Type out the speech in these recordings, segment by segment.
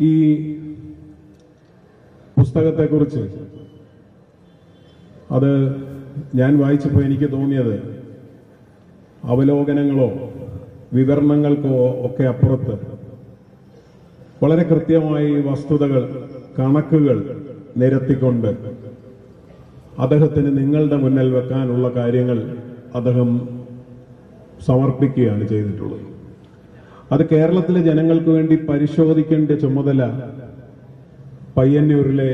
ഈ പുസ്തകത്തെക്കുറിച്ച് അത് ഞാൻ വായിച്ചപ്പോൾ എനിക്ക് തോന്നിയത് അവലോകനങ്ങളോ വിവരണങ്ങൾക്കോ ഒക്കെ അപ്പുറത്ത് വളരെ കൃത്യമായി വസ്തുതകൾ, കണക്കുകൾ നിരത്തിക്കൊണ്ട് അദ്ദേഹത്തിന് നിങ്ങളുടെ മുന്നിൽ വെക്കാനുള്ള കാര്യങ്ങൾ അദ്ദേഹം സമർപ്പിക്കുകയാണ് ചെയ്തിട്ടുള്ളത്. അത് കേരളത്തിലെ ജനങ്ങൾക്ക് വേണ്ടി പരിശോധിക്കേണ്ട ചുമതല പയ്യന്നൂരിലെ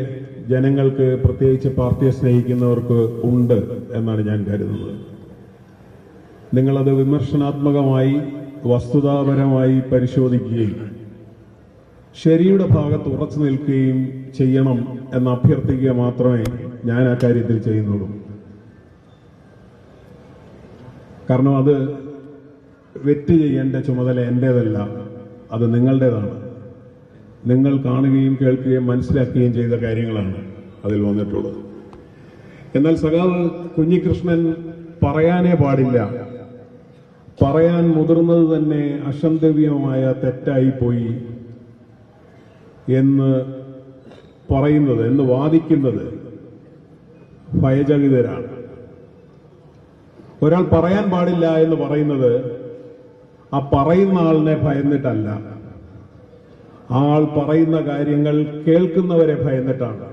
ജനങ്ങൾക്ക്, പ്രത്യേകിച്ച് പാർട്ടിയെ സ്നേഹിക്കുന്നവർക്ക് ഉണ്ട് എന്നാണ് ഞാൻ കരുതുന്നത്. നിങ്ങളത് വിമർശനാത്മകമായി, വസ്തുതാപരമായി പരിശോധിക്കുകയും ശരിയുടെ ഭാഗത്ത് ഉറച്ചു നിൽക്കുകയും ചെയ്യണം എന്ന് അഭ്യർത്ഥിക്കുക മാത്രമേ ഞാൻ ആ കാര്യത്തിൽ ചെയ്യുന്നുള്ളൂ. കാരണം അത് വെറ്റ് ചെയ്യേണ്ട ചുമതല എന്റേതല്ല, അത് നിങ്ങളുടേതാണ്. നിങ്ങൾ കാണുകയും കേൾക്കുകയും മനസ്സിലാക്കുകയും ചെയ്ത കാര്യങ്ങളാണ് അതിൽ വന്നിട്ടുള്ളത്. എന്നാൽ സഖാവ് കുഞ്ഞികൃഷ്ണൻ പറയാനേ പാടില്ല, പറയാൻ മുതിർന്നത് തന്നെ അക്ഷന്തവ്യമായ തെറ്റായിപ്പോയി എന്ന് പറയുന്നത്, എന്ന് വാദിക്കുന്നത് ഭയചകിതരാണ്. ഒരാൾ പറയാൻ പാടില്ല എന്ന് പറയുന്നത് ആ പറയുന്ന ആളിനെ ഭയന്നിട്ടല്ല, ആൾ പറയുന്ന കാര്യങ്ങൾ കേൾക്കുന്നവരെ ഭയന്നിട്ടാണ്.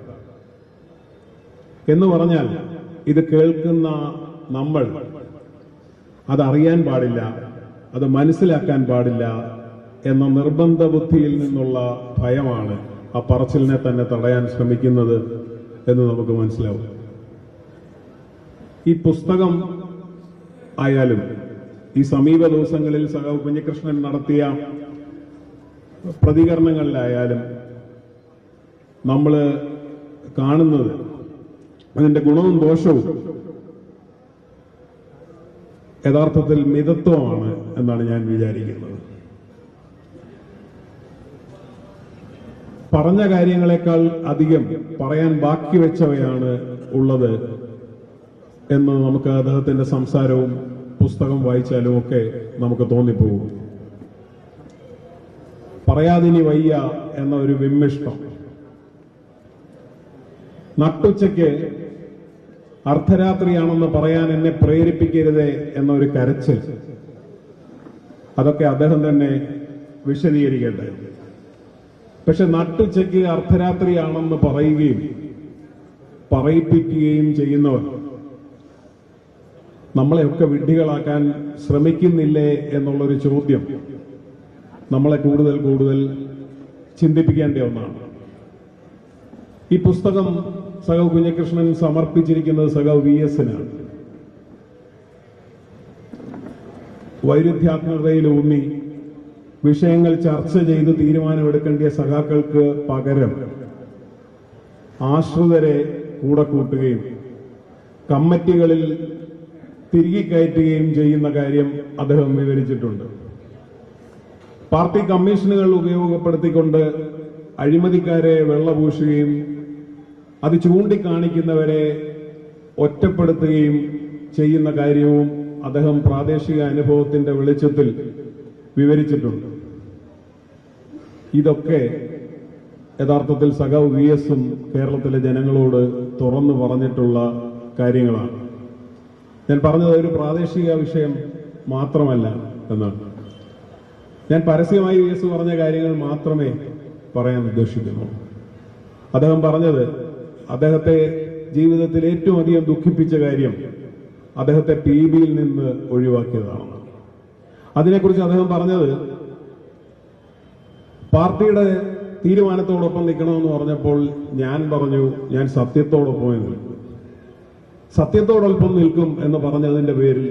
എന്ന് പറഞ്ഞാൽ ഇത് കേൾക്കുന്ന നമ്മൾ അതറിയാൻ പാടില്ല, അത് മനസ്സിലാക്കാൻ പാടില്ല എന്ന നിർബന്ധ ബുദ്ധിയിൽ നിന്നുള്ള ഭയമാണ് ആ പറച്ചിലിനെ തന്നെ തടയാൻ ശ്രമിക്കുന്നത് എന്ന് നമുക്ക് മനസ്സിലാവും. ഈ പുസ്തകം ആയാലും ഈ സമീപ ദിവസങ്ങളിൽ സഖാവ് കുഞ്ഞികൃഷ്ണൻ നടത്തിയ പ്രതികരണങ്ങളിലായാലും നമ്മൾ കാണുന്നത് അതിന്റെ ഗുണവും ദോഷവും യഥാർത്ഥത്തിൽ മിതത്വമാണ് എന്നാണ് ഞാൻ വിചാരിക്കുന്നത്. പറഞ്ഞ കാര്യങ്ങളെക്കാൾ അധികം പറയാൻ ബാക്കി വെച്ചവയാണ് ഉള്ളത് എന്ന് നമുക്ക് അദ്ദേഹത്തിന്റെ സംസാരവും പുസ്തകം വായിച്ചാലും ഒക്കെ നമുക്ക് തോന്നിപ്പോകും. പറയാതിനി വയ്യ എന്ന ഒരു വിമ്മിഷ്ടം, നട്ടുച്ചയ്ക്ക് അർദ്ധരാത്രിയാണെന്ന് പറയാൻ എന്നെ പ്രേരിപ്പിക്കരുതേ എന്നൊരു കരച്ചിൽ, അതൊക്കെ അദ്ദേഹം തന്നെ വിശദീകരിക്കട്ടെ. പക്ഷെ നട്ടുച്ചയ്ക്ക് അർദ്ധരാത്രിയാണെന്ന് പറയുകയും പറയിപ്പിക്കുകയും ചെയ്യുന്നവർ നമ്മളെയൊക്കെ വിഡ്ഢികളാക്കാൻ ശ്രമിക്കുന്നില്ലേ എന്നുള്ളൊരു ചോദ്യം നമ്മളെ കൂടുതൽ കൂടുതൽ ചിന്തിപ്പിക്കേണ്ട ഒന്നാണ്. ഈ പുസ്തകം സഖാവ് കുഞ്ഞികൃഷ്ണൻ സമർപ്പിച്ചിരിക്കുന്നത് സഖാവ് VS-നാണ്. വൈരുദ്ധ്യാത്മകതയിലൂന്നി വിഷയങ്ങൾ ചർച്ച ചെയ്ത് തീരുമാനമെടുക്കേണ്ട സഖാക്കൾക്ക് പകരം ആശ്രിതരെ കൂടെ കൂട്ടുകയും കമ്മിറ്റികളിൽ തിരികെ കയറ്റുകയും ചെയ്യുന്ന കാര്യം അദ്ദേഹം വിവരിച്ചിട്ടുണ്ട്. പാർട്ടി കമ്മീഷനുകൾ ഉപയോഗപ്പെടുത്തിക്കൊണ്ട് അഴിമതിക്കാരെ വെള്ളപൂശുകയും അത് ചൂണ്ടിക്കാണിക്കുന്നവരെ ഒറ്റപ്പെടുത്തുകയും ചെയ്യുന്ന കാര്യവും അദ്ദേഹം പ്രാദേശിക അനുഭവത്തിന്റെ വെളിച്ചത്തിൽ വിവരിച്ചിട്ടുണ്ട്. ഇതൊക്കെ യഥാർത്ഥത്തിൽ സഖാവ് VS-ഉം കേരളത്തിലെ ജനങ്ങളോട് തുറന്നു പറഞ്ഞിട്ടുള്ള കാര്യങ്ങളാണ്. ഞാൻ പറഞ്ഞത് ഒരു പ്രാദേശിക വിഷയം മാത്രമല്ല എന്നാണ്. ഞാൻ പരസ്യമായി VS പറഞ്ഞ കാര്യങ്ങൾ മാത്രമേ പറയാൻ ഉദ്ദേശിക്കുന്നു. അദ്ദേഹം പറഞ്ഞത് അദ്ദേഹത്തെ ജീവിതത്തിൽ ഏറ്റവും അധികം ദുഃഖിപ്പിച്ച കാര്യം അദ്ദേഹത്തെ PB-യിൽ നിന്ന് ഒഴിവാക്കിയതാണ്. അതിനെക്കുറിച്ച് അദ്ദേഹം പറഞ്ഞത്, പാർട്ടിയുടെ തീരുമാനത്തോടൊപ്പം നിൽക്കണമെന്ന് പറഞ്ഞപ്പോൾ ഞാൻ പറഞ്ഞു ഞാൻ സത്യത്തോടൊപ്പം നിൽക്കും, സത്യത്തോടൊപ്പം നിൽക്കും എന്ന് പറഞ്ഞതിന്റെ പേരിൽ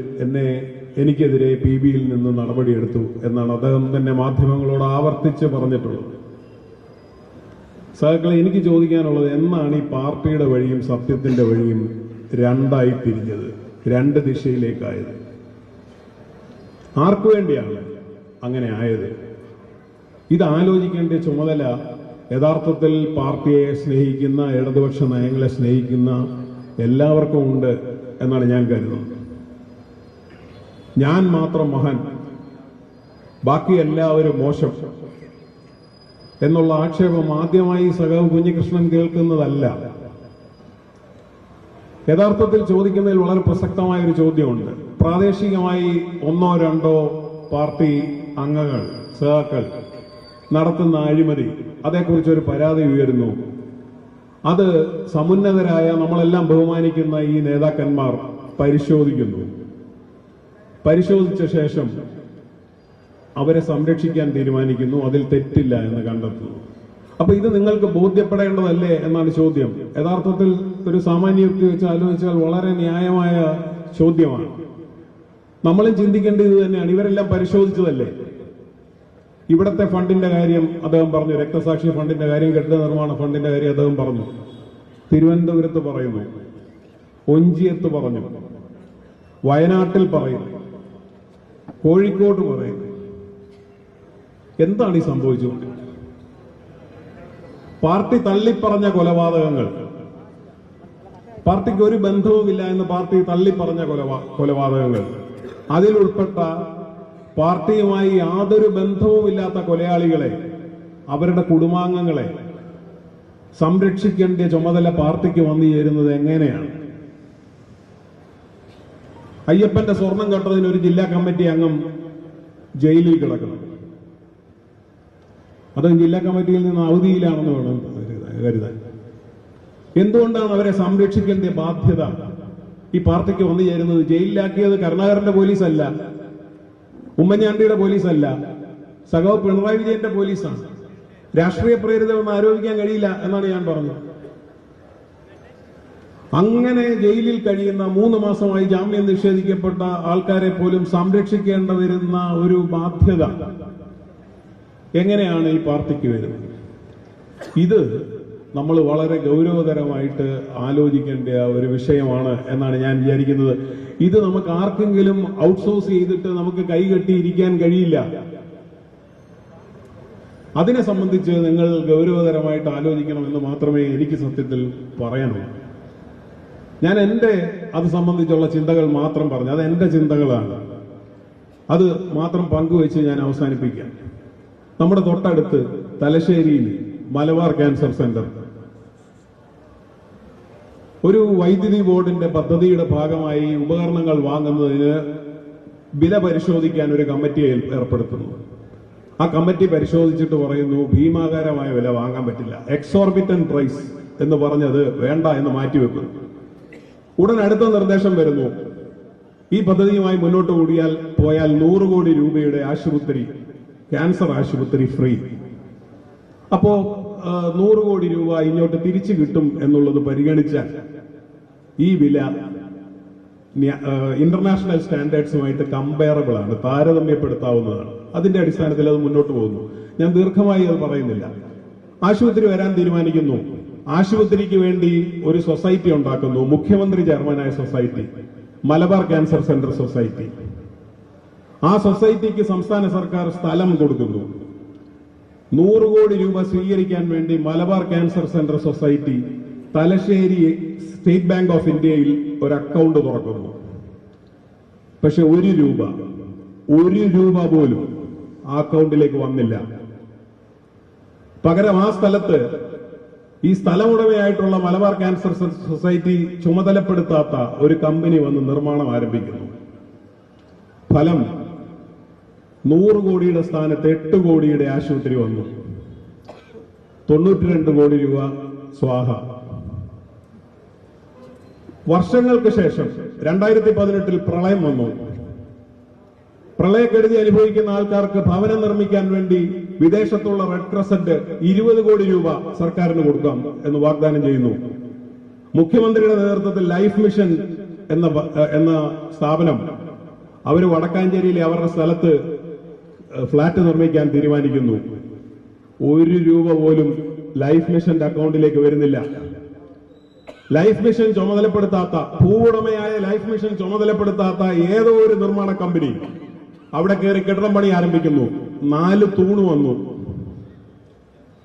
എനിക്കെതിരെ PB-യിൽ നിന്ന് നടപടിയെടുത്തു എന്നാണ് അദ്ദേഹം തന്നെ മാധ്യമങ്ങളോട് ആവർത്തിച്ച് പറഞ്ഞിട്ടുള്ളത്. സഹകളെ, എനിക്ക് ചോദിക്കാനുള്ളത്, എന്നാണ് ഈ പാർട്ടിയുടെ വഴിയും സത്യത്തിന്റെ വഴിയും രണ്ടായി തിരിഞ്ഞത്, രണ്ട് ദിശയിലേക്കായത്? ആർക്കു വേണ്ടിയാണ് അങ്ങനെ ആയത്? ഇത് ആലോചിക്കേണ്ട ചുമതല യഥാർത്ഥത്തിൽ പാർട്ടിയെ സ്നേഹിക്കുന്ന, ഇടതുപക്ഷ നയങ്ങളെ സ്നേഹിക്കുന്ന എല്ലാവർക്കും ഉണ്ട് എന്നാണ് ഞാൻ കരുതുന്നത്. ഞാൻ മാത്രം മഹാൻ, ബാക്കി എല്ലാവരും മോശം എന്നുള്ള ആക്ഷേപം ആദ്യമായി സഖാവ് കുഞ്ഞികൃഷ്ണൻ കേൾക്കുന്നതല്ല. യഥാർത്ഥത്തിൽ ചോദിക്കുന്നതിൽ വളരെ പ്രസക്തമായ ഒരു ചോദ്യമുണ്ട്. പ്രാദേശികമായി ഒന്നോ രണ്ടോ പാർട്ടി അംഗങ്ങൾ, സഖാക്കൾ നടത്തുന്ന അഴിമതി, അതേക്കുറിച്ചൊരു പരാതി ഉയരുന്നു. അത് സമുന്നതരായ നമ്മളെല്ലാം ബഹുമാനിക്കുന്ന ഈ നേതാക്കന്മാർ പരിശോധിക്കുന്നു. പരിശോധിച്ച ശേഷം അവരെ സംരക്ഷിക്കാൻ തീരുമാനിക്കുന്നു, അതിൽ തെറ്റില്ല എന്ന് കണ്ടെത്തുന്നു. അപ്പൊ ഇത് നിങ്ങൾക്ക് ബോധ്യപ്പെടേണ്ടതല്ലേ എന്നാണ് ചോദ്യം. യഥാർത്ഥത്തിൽ ഒരു സാമാന്യ യുക്തി വെച്ച് ആലോചിച്ചാൽ വളരെ ന്യായമായ ചോദ്യമാണ്. നമ്മളും ചിന്തിക്കേണ്ടത് ഇത് തന്നെയാണ്. ഇവരെല്ലാം പരിശോധിച്ചതല്ലേ? ഇവിടത്തെ ഫണ്ടിന്റെ കാര്യം അദ്ദേഹം പറഞ്ഞു, രക്തസാക്ഷി ഫണ്ടിന്റെ കാര്യം, കെട്ടിട നിർമ്മാണ ഫണ്ടിന്റെ കാര്യം അദ്ദേഹം പറഞ്ഞു. തിരുവനന്തപുരത്ത് പറയുന്നു, ഒഞ്ചിയത്ത് പറഞ്ഞു, വയനാട്ടിൽ പറയുന്നു, കോഴിക്കോട് പറയുന്നു. എന്താണ് ഈ സംഭവിച്ചുകൊണ്ട്? പാർട്ടി തള്ളിപ്പറഞ്ഞ കൊലപാതകങ്ങൾ, പാർട്ടിക്ക് ഒരു ബന്ധവുമില്ല എന്ന് പാർട്ടി തള്ളിപ്പറഞ്ഞ കൊലപാതകങ്ങൾ, അതിലുൾപ്പെട്ട പാർട്ടിയുമായി യാതൊരു ബന്ധവുമില്ലാത്ത കൊലയാളികളെ, അവരുടെ കുടുംബാംഗങ്ങളെ സംരക്ഷിക്കേണ്ട ചുമതല പാർട്ടിക്ക് വന്നു ചേരുന്നത് എങ്ങനെയാണ്? അയ്യപ്പന്റെ സ്വർണം കട്ടതിന് ഒരു ജില്ലാ കമ്മിറ്റി അംഗം ജയിലിൽ കിടക്കണം. അത് ജില്ലാ കമ്മിറ്റിയിൽ നിന്ന് അവധിയിലാണെന്ന് വേണം കരുതാൻ. എന്തുകൊണ്ടാണ് അവരെ സംരക്ഷിക്കേണ്ട ബാധ്യത ഈ പാർട്ടിക്ക് വന്നു ചേരുന്നത്? ജയിലിലാക്കിയത് കരുണാകരന്റെ പോലീസല്ല, ഉമ്മൻചാണ്ടിയുടെ പോലീസല്ല, സഖാവ് പിണറായി വിജയന്റെ പോലീസാണ്. രാഷ്ട്രീയ പ്രേരിതമെന്ന് ആരോപിക്കാൻ കഴിയില്ല എന്നാണ് ഞാൻ പറഞ്ഞത്. അങ്ങനെ ജയിലിൽ കഴിയുന്ന 3 മാസമായി ജാമ്യം നിഷേധിക്കപ്പെട്ട ആൾക്കാരെ പോലും സംരക്ഷിക്കേണ്ട വരുന്ന ഒരു ബാധ്യത എങ്ങനെയാണ് ഈ പാർട്ടിക്ക് വരുന്നത്? ഇത് നമ്മൾ വളരെ ഗൗരവതരമായിട്ട് ആലോചിക്കേണ്ട ഒരു വിഷയമാണ് എന്നാണ് ഞാൻ വിചാരിക്കുന്നത്. ഇത് നമുക്ക് ആർക്കെങ്കിലും ഔട്ട്സോഴ്സ് ചെയ്തിട്ട് നമുക്ക് കൈകെട്ടിയിരിക്കാൻ കഴിയില്ല. അതിനെ സംബന്ധിച്ച് നിങ്ങൾ ഗൗരവതരമായിട്ട് ആലോചിക്കണമെന്ന് മാത്രമേ എനിക്ക് സത്യത്തിൽ പറയാനുള്ളൂ. ഞാൻ അത് സംബന്ധിച്ചുള്ള ചിന്തകൾ മാത്രം പറഞ്ഞു. അത് എന്റെ ചിന്തകളാണ്. അത് മാത്രം പങ്കുവെച്ച് ഞാൻ അവസാനിപ്പിക്കാം. നമ്മുടെ തൊട്ടടുത്ത് തലശ്ശേരിയിൽ മലബാർ ക്യാൻസർ സെന്റർ ഒരു വൈദ്യുതി ബോർഡിന്റെ പദ്ധതിയുടെ ഭാഗമായി ഉപകരണങ്ങൾ വാങ്ങുന്നതിന് വില പരിശോധിക്കാൻ ഒരു കമ്മിറ്റിയെ ഏർപ്പെടുത്തുന്നു. ആ കമ്മിറ്റി പരിശോധിച്ചിട്ട് പറയുന്നു, ഭീമാകാരമായ വില വാങ്ങാൻ പറ്റില്ല, എക്സോർബിറ്റന്റ് പ്രൈസ് എന്ന് പറഞ്ഞത് വേണ്ട എന്ന് മാറ്റിവെക്കുന്നു. ഉടൻ അടുത്ത നിർദ്ദേശം വരുന്നു, ഈ പദ്ധതിയുമായി മുന്നോട്ട് പോയാൽ 100 കോടി രൂപയുടെ ആശുപത്രി, ക്യാൻസർ ആശുപത്രി ഫ്രീ. അപ്പോ 100 കോടി രൂപ ഇങ്ങോട്ട് തിരിച്ചു കിട്ടും എന്നുള്ളത് പരിഗണിച്ചാൽ ഈ വില ഇന്റർനാഷണൽ സ്റ്റാൻഡേർഡ്സുമായിട്ട് കമ്പയറബിൾ ആണ്, താരതമ്യപ്പെടുത്താവുന്നതാണ്. അതിന്റെ അടിസ്ഥാനത്തിൽ അത് മുന്നോട്ട് പോകുന്നു. ഞാൻ ദീർഘമായി അത് പറയുന്നില്ല. ആശുപത്രി വരാൻ തീരുമാനിക്കുന്നു. ആശുപത്രിക്ക് വേണ്ടി ഒരു സൊസൈറ്റി ഉണ്ടാക്കുന്നു, മുഖ്യമന്ത്രി ചെയർമാനായ society, Malabar cancer centre society. ആ സൊസൈറ്റിക്ക് സംസ്ഥാന സർക്കാർ സ്ഥലം കൊടുക്കുന്നു. 100 കോടി രൂപ സ്വീകരിക്കാൻ വേണ്ടി Malabar cancer centre society Thalassery state bank of ഇന്ത്യയിൽ ഒരു അക്കൗണ്ട് തുറക്കുന്നു. പക്ഷെ 1 രൂപ പോലും ആ അക്കൗണ്ടിലേക്ക് വന്നില്ല. പകരം ആ സ്ഥലത്ത് ഈ സ്ഥലമുടമയായിട്ടുള്ള മലബാർ ക്യാൻസർ സൊസൈറ്റി ചുമതലപ്പെടുത്താത്ത ഒരു കമ്പനി വന്ന് നിർമ്മാണം ആരംഭിക്കുന്നു. ഫലം 100 കോടിയുടെ സ്ഥാനത്ത് 8 കോടിയുടെ ആശുപത്രി വന്നു. 92 കോടി രൂപ സ്വാഹ. വർഷങ്ങൾക്ക് ശേഷം 2018 പ്രളയം വന്നു. പ്രളയക്കെടുതി അനുഭവിക്കുന്ന ആൾക്കാർക്ക് ഭവനം നിർമ്മിക്കാൻ വേണ്ടി വിദേശത്തുള്ള റെഡ് ക്രസന്റ് 20 കോടി രൂപ സർക്കാരിന് കൊടുക്കാം എന്ന് വാഗ്ദാനം ചെയ്യുന്നു. മുഖ്യമന്ത്രിയുടെ നേതൃത്വത്തിൽ ലൈഫ് മിഷൻ എന്ന സ്ഥാപനം അവർ വടക്കാഞ്ചേരിയിലെ അവരുടെ സ്ഥലത്ത് ഫ്ളാറ്റ് നിർമ്മിക്കാൻ തീരുമാനിക്കുന്നു. 1 രൂപ പോലും ലൈഫ് മിഷന്റെ അക്കൗണ്ടിലേക്ക് വരുന്നില്ല. ലൈഫ് മിഷൻ ചുമതലപ്പെടുത്താത്ത, ഭൂവുടമയായ ലൈഫ് മിഷൻ ചുമതലപ്പെടുത്താത്ത ഏതോ ഒരു നിർമ്മാണ കമ്പനി അവിടെ കയറി കെട്ടിടം പണി ആരംഭിക്കുന്നു. 4 തൂണ് വന്നു.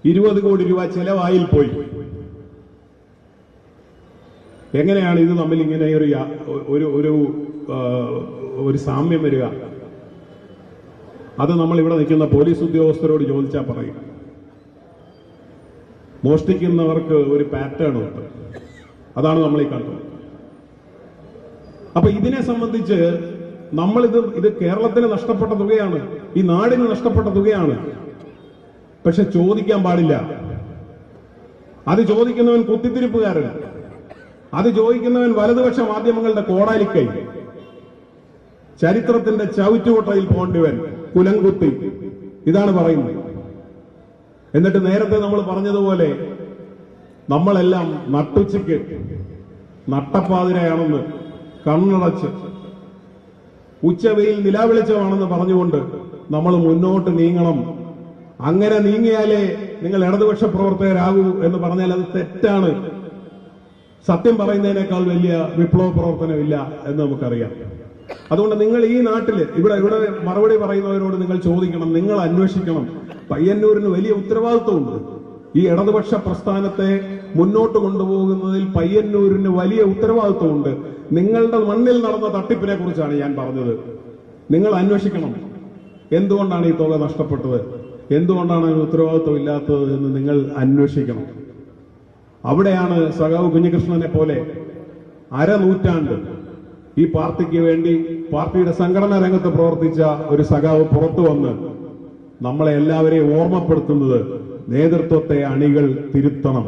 20 കോടി രൂപ ചെലവായിൽ പോയി. എങ്ങനെയാണ് ഇത് തമ്മിൽ ഇങ്ങനെ ഒരു സാമ്യം വരിക? അത് നമ്മൾ ഇവിടെ നിൽക്കുന്ന പോലീസ് ഉദ്യോഗസ്ഥരോട് ചോദിച്ചാൽ പറയും. മോഷ്ടിക്കുന്നവർക്ക് ഒരു പാറ്റേൺ ഉണ്ട്. അതാണ് നമ്മൾ ഈ കണ്ടത്. അപ്പൊ ഇതിനെ സംബന്ധിച്ച് ഇത് കേരളത്തിന് നഷ്ടപ്പെട്ട തുകയാണ്, ഈ നാടിന് നഷ്ടപ്പെട്ട തുകയാണ്. പക്ഷെ ചോദിക്കാൻ പാടില്ല. അത് ചോദിക്കുന്നവൻ കുത്തിത്തിരിപ്പുകാരൻ, അത് ചോദിക്കുന്നവൻ വലതുപക്ഷ മാധ്യമങ്ങളുടെ കോടാലിക്കൈ, ചരിത്രത്തിന്റെ ചവിറ്റുകൊട്ടയിൽ പോകേണ്ടിവൻ, കുലംകുത്തി. ഇതാണ് പറയുന്നത്. എന്നിട്ട് നേരത്തെ നമ്മൾ പറഞ്ഞതുപോലെ നമ്മളെല്ലാം നട്ടുച്ചയ്ക്ക് നട്ടപ്പാതിരയാണെന്ന് കണ്ണടച്ച് ഉച്ചവെയിൽ നിലാവെളിച്ചമാണെന്ന് പറഞ്ഞുകൊണ്ട് നമ്മൾ മുന്നോട്ട് നീങ്ങണം. അങ്ങനെ നീങ്ങിയാലേ നിങ്ങൾ ഇടതുപക്ഷ പ്രവർത്തകരാകൂ എന്ന് പറഞ്ഞാൽ അത് തെറ്റാണ്. സത്യം പറയുന്നതിനേക്കാൾ വലിയ വിപ്ലവ പ്രവർത്തനമില്ല എന്ന് നമുക്കറിയാം. അതുകൊണ്ട് നിങ്ങൾ ഈ നാട്ടില് ഇവിടെ മറുപടി പറയുന്നവരോട് നിങ്ങൾ ചോദിക്കണം, നിങ്ങൾ അന്വേഷിക്കണം. പയ്യന്നൂരിന് വലിയ ഉത്തരവാദിത്വമുണ്ട്. ഈ ഇടതുപക്ഷ പ്രസ്ഥാനത്തെ മുന്നോട്ട് കൊണ്ടുപോകുന്നതിൽ പയ്യന്നൂരിന് വലിയ ഉത്തരവാദിത്വമുണ്ട്. നിങ്ങളുടെ മണ്ണിൽ നടന്ന തട്ടിപ്പിനെ കുറിച്ചാണ് ഞാൻ പറഞ്ഞത്. നിങ്ങൾ അന്വേഷിക്കണം. എന്തുകൊണ്ടാണ് ഈ തുക നഷ്ടപ്പെട്ടത്, എന്തുകൊണ്ടാണ് അതിന് ഉത്തരവാദിത്വം ഇല്ലാത്തത് എന്ന് നിങ്ങൾ അന്വേഷിക്കണം. അവിടെയാണ് സഖാവ് കുഞ്ഞികൃഷ്ണനെ പോലെ അരനൂറ്റാണ്ട് ഈ പാർട്ടിക്ക് വേണ്ടി പാർട്ടിയുടെ സംഘടനാ രംഗത്ത് പ്രവർത്തിച്ച ഒരു സഖാവ് പുറത്തു വന്ന് നമ്മളെ എല്ലാവരെയും ഓർമ്മപ്പെടുത്തുന്നത് നേതൃത്വത്തെ അണികൾ തിരുത്തണം.